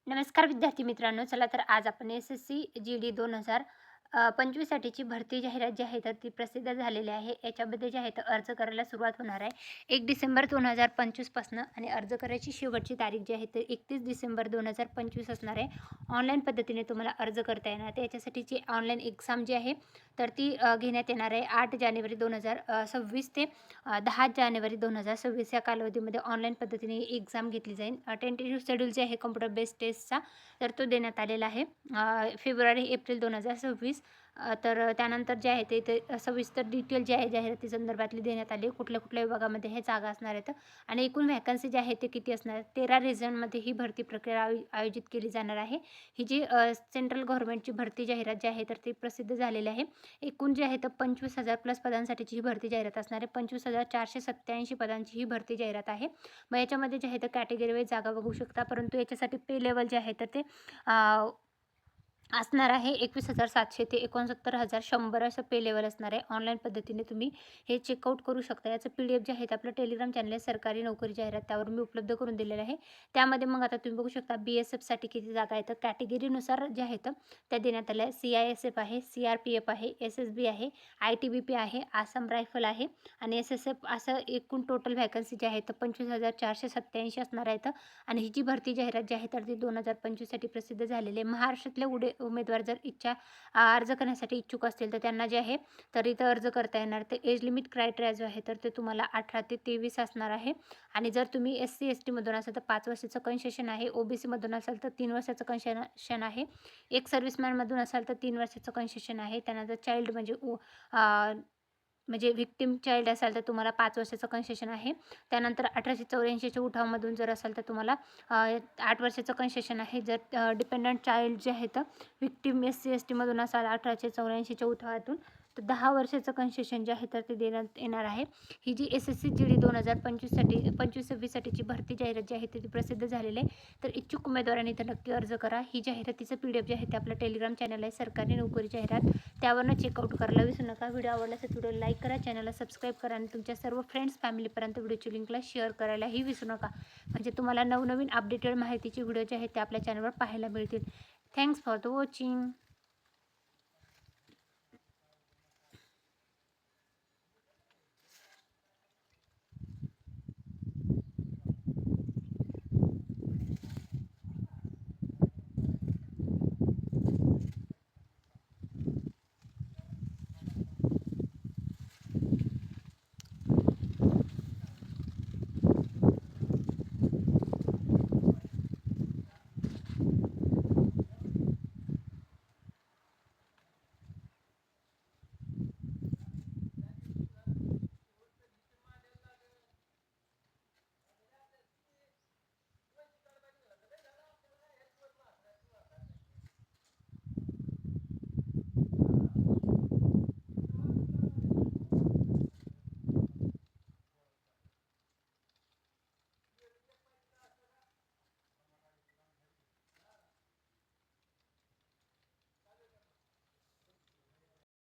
नमस्कार विद्यार्थी मित्रांनो. चला तर आज आपण एस-एस-सी जी-डी 2025 साठीची भरती जाहिरात जी आहे तर ती प्रसिद्ध झालेली आहे. याच्यामध्ये जे आहे तर अर्ज करायला सुरुवात होणार आहे 1 डिसेंबर 2025 पासनं आणि अर्ज करायची शेवटची तारीख जी आहे तर 31 डिसेंबर 2025 असणार आहे. ऑनलाईन पद्धतीने तुम्हाला अर्ज करता येणार. तर याच्यासाठीची ऑनलाईन एक्झाम जी आहे तर ती घेण्यात येणार आहे 8 जानेवारी 2026 ते 10 जानेवारी 2026 या कालावधीमध्ये ऑनलाईन पद्धतीने एक्झाम घेतली जाईल. टेंटेटिव्ह शेड्यूल जे आहे कॉम्प्युटर बेस्ड टेस्टचा तर तो देण्यात आलेला आहे फेब्रुवारी-एप्रिल 2026. तर त्यानंतर जे आहे ते सविस्तर डिटेल जे आहे जाहिराती संदर्भातली देण्यात आली. कुठल्या विभागामध्ये हे जागा असणार आहेत आणि एकूण व्हॅकन्सी जे आहे ते किती असणार आहेत. 13 रिजनमध्ये ही भरती प्रक्रिया आयोजित केली जाणार आहे. ही जी सेंट्रल गव्हर्नमेंटची भरती जाहिरात जी आहे तर ती प्रसिद्ध झालेली आहे. एकूण जे आहे तर 25,000 प्लस पदांसाठीची ही भरती जाहिरात असणार आहे. 25,487 पदांची ही भरती जाहिरात आहे. मग याच्यामध्ये जे आहे तर कॅटेगरी वाईज जागा बघू शकता, परंतु याच्यासाठी पे लेवल जे आहे तर ते असणार आहे 21,700 ते 69,100 असं पे लेवल असणार आहे. ऑनलाईन पद्धतीने तुम्ही हे चेकआउट करू शकता. याचं PDF जे आहे ते आपलं टेलिग्राम चॅनल आहे सरकारी नोकरी जाहिरात त्यावर मी उपलब्ध करून दिलेलं आहे. त्यामध्ये मग आता तुम्ही बघू शकता BSFसाठी किती जागा आहेत. कॅटेगरीनुसार जे आहेत त्या देण्यात आल्या आहे. CISF आहे, CRPF आहे, SSB आहे, ITBP आहे, आसाम रायफल आहे आणि SSF असं एकूण टोटल व्हॅकन्सी जे आहे तर 25,487 असणार आहेत आणि ही जी भरती जाहिरात जी आहे तर ती 2025 साठी प्रसिद्ध झालेली आहे. महाराष्ट्रातले उमेदवार जर अर्ज करण्यासाठी इच्छुक असतील तर त्यांना जे आहे तर इथं अर्ज करता येणार. ते एज लिमिट क्रायटेरिया जो आहे तर ते तुम्हाला 18 ते 23 असणार आहे आणि जर तुम्ही SC-ST मधून असाल तर 5 वर्षाचं कन्सेशन आहे. OBC मधून असाल तर 3 वर्षाचं कन्सेशन आहे. एक सर्व्हिसमॅनमधून असाल तर 3 वर्षाचं कन्सेशन आहे. त्यानंतर चाइल्ड म्हणजे व्हिक्टिम चाइल्ड असाल तर तुम्हाला 5 वर्षाचं कन्सेशन आहे. त्यानंतर 1884च्या उठावामधून जर असाल तर तुम्हाला 8 वर्षाचं कन्सेशन आहे. जर डिपेंडंट चाइल्ड जे आहेत व्हिक्टिम SC-ST मधून असाल 1884च्या उठावातून तर 10 वर्षाचं कन्सेशन जे आहे तर ते देण्यात येणार आहे. ही जी SSC जी-डी 2025-26 साठीची भरती जाहिरात जी आहे ती प्रसिद्ध झालेली आहे. तर इच्छुक उमेदवारांनी इथं नक्की अर्ज करा. ही जाहिरातीचं PDF जे आहे ते आपलं टेलिग्राम चॅनल आहे सरकारी नोकरी जाहिरात त्यावरनं चेकआउट करायला विसरू नका. व्हिडिओ आवडला तर व्हिडिओ लाईक करा, चॅनलला सबस्क्राईब करा आणि तुमच्या सर्व फ्रेंड्स फॅमिलीपर्यंत व्हिडिओची लिंकला शेअर करायलाही विसरू नका. म्हणजे तुम्हाला नवनवीन अपडेटेड माहितीचे व्हिडिओ जे आहेत ते आपल्या चॅनलवर पाहायला मिळतील. Thanks for the watching.